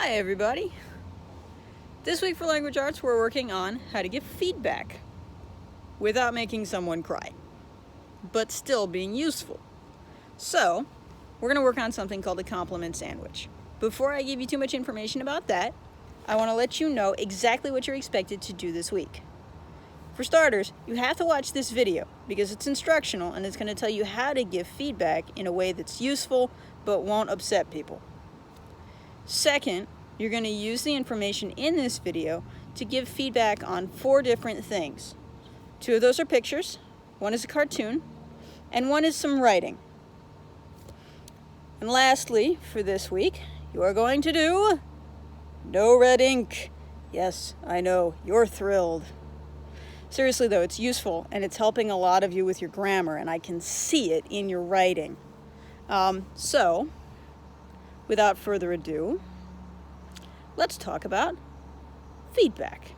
Hi everybody! This week for Language Arts we're working on how to give feedback without making someone cry, but still being useful. So, we're going to work on something called a compliment sandwich. Before I give you too much information about that, I want to let you know exactly what you're expected to do this week. For starters, you have to watch this video because it's instructional and it's going to tell you how to give feedback in a way that's useful but won't upset people. Second, you're going to use the information in this video to give feedback on 4 different things. 2 of those are pictures, 1 is a cartoon, and 1 is some writing. And lastly, for this week, you are going to do no red ink. Yes, I know, you're thrilled. Seriously though, it's useful and it's helping a lot of you with your grammar, and I can see it in your writing. So, without further ado, let's talk about feedback.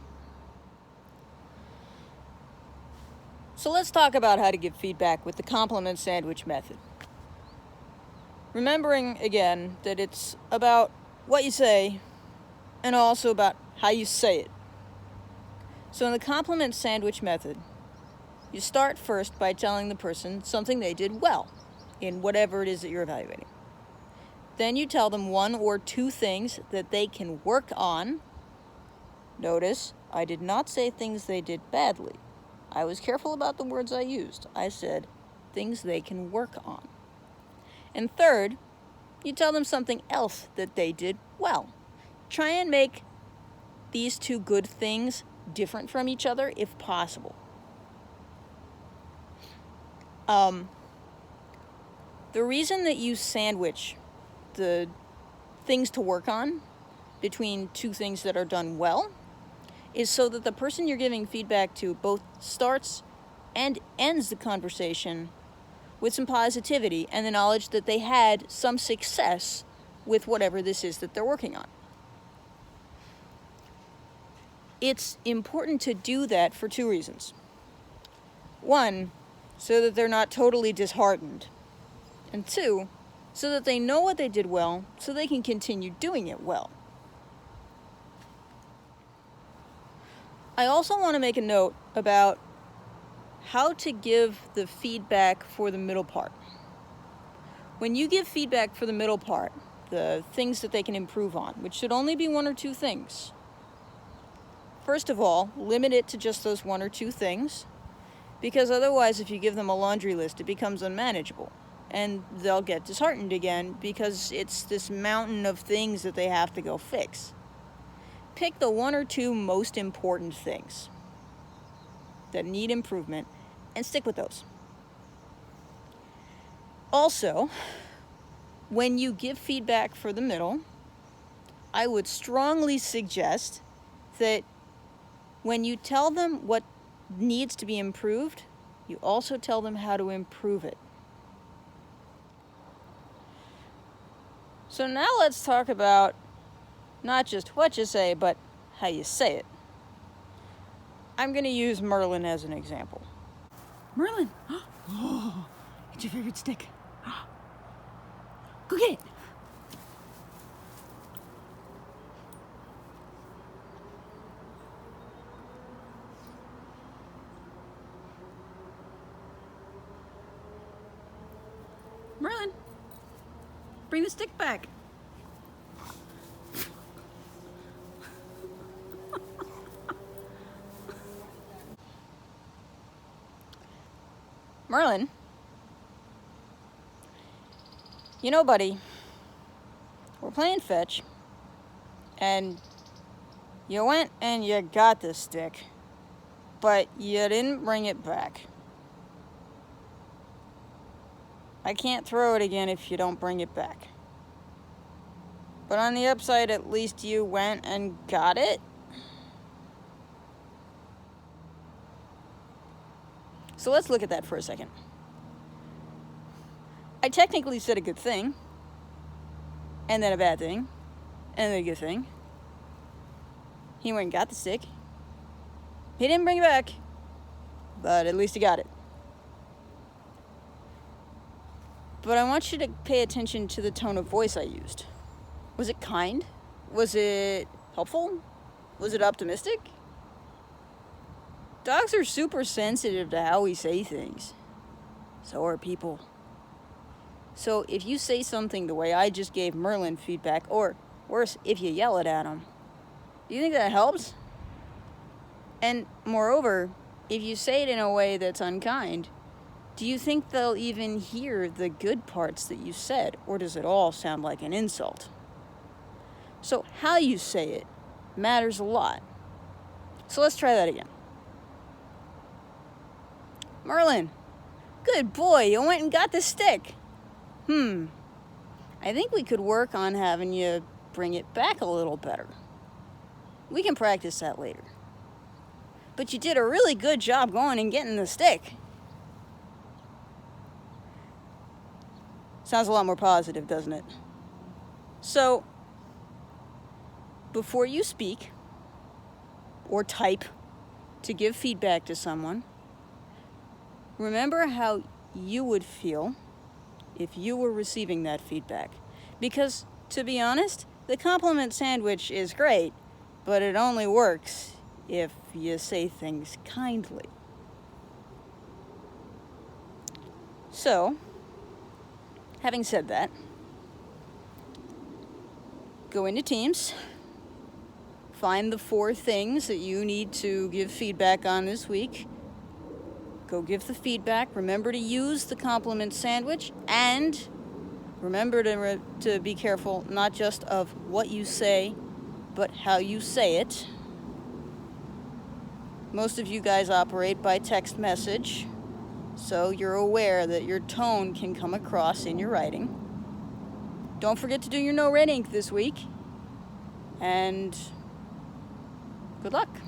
So let's talk about how to give feedback with the compliment sandwich method. Remembering again that it's about what you say and also about how you say it. So in the compliment sandwich method, you start first by telling the person something they did well in whatever it is that you're evaluating. Then you tell them 1 or 2 things that they can work on. Notice, I did not say things they did badly. I was careful about the words I used. I said things they can work on. And third, you tell them something else that they did well. Try and make these 2 good things different from each other if possible. The reason that you sandwich the things to work on between 2 things that are done well is so that the person you're giving feedback to both starts and ends the conversation with some positivity and the knowledge that they had some success with whatever this is that they're working on. It's important to do that for 2 reasons. 1, so that they're not totally disheartened. And 2, so that they know what they did well, so they can continue doing it well. I also want to make a note about how to give the feedback for the middle part. When you give feedback for the middle part, the things that they can improve on, which should only be 1 or 2 things, first of all, limit it to just those 1 or 2 things, because otherwise if you give them a laundry list, it becomes unmanageable. And they'll get disheartened again because it's this mountain of things that they have to go fix. Pick the 1 or 2 most important things that need improvement and stick with those. Also, when you give feedback for the middle, I would strongly suggest that when you tell them what needs to be improved, you also tell them how to improve it. So now let's talk about not just what you say, but how you say it. I'm going to use Merlin as an example. Merlin! Oh, it's your favorite stick. Go get it! Merlin! Bring the stick back. Merlin, you know, buddy, we're playing fetch, and you went and you got this stick, but you didn't bring it back. I can't throw it again if you don't bring it back. But on the upside, at least you went and got it. So let's look at that for a second. I technically said a good thing, and then a bad thing, and then a good thing. He went and got the stick. He didn't bring it back, but at least he got it. But I want you to pay attention to the tone of voice I used. Was it kind? Was it helpful? Was it optimistic? Dogs are super sensitive to how we say things. So are people. So if you say something the way I just gave Merlin feedback, or worse, if you yell it at him, do you think that helps? And moreover, if you say it in a way that's unkind, do you think they'll even hear the good parts that you said, or does it all sound like an insult? So how you say it matters a lot. So let's try that again. Merlin, good boy, you went and got the stick. I think we could work on having you bring it back a little better. We can practice that later. But you did a really good job going and getting the stick. Sounds a lot more positive, doesn't it? So, before you speak or type to give feedback to someone, remember how you would feel if you were receiving that feedback. Because, to be honest, the compliment sandwich is great, but it only works if you say things kindly. So, having said that, go into Teams, find the 4 things that you need to give feedback on this week. Go give the feedback. Remember to use the compliment sandwich, and remember to be careful not just of what you say, but how you say it. Most of you guys operate by text message, so you're aware that your tone can come across in your writing. Don't forget to do your no red ink this week, and good luck.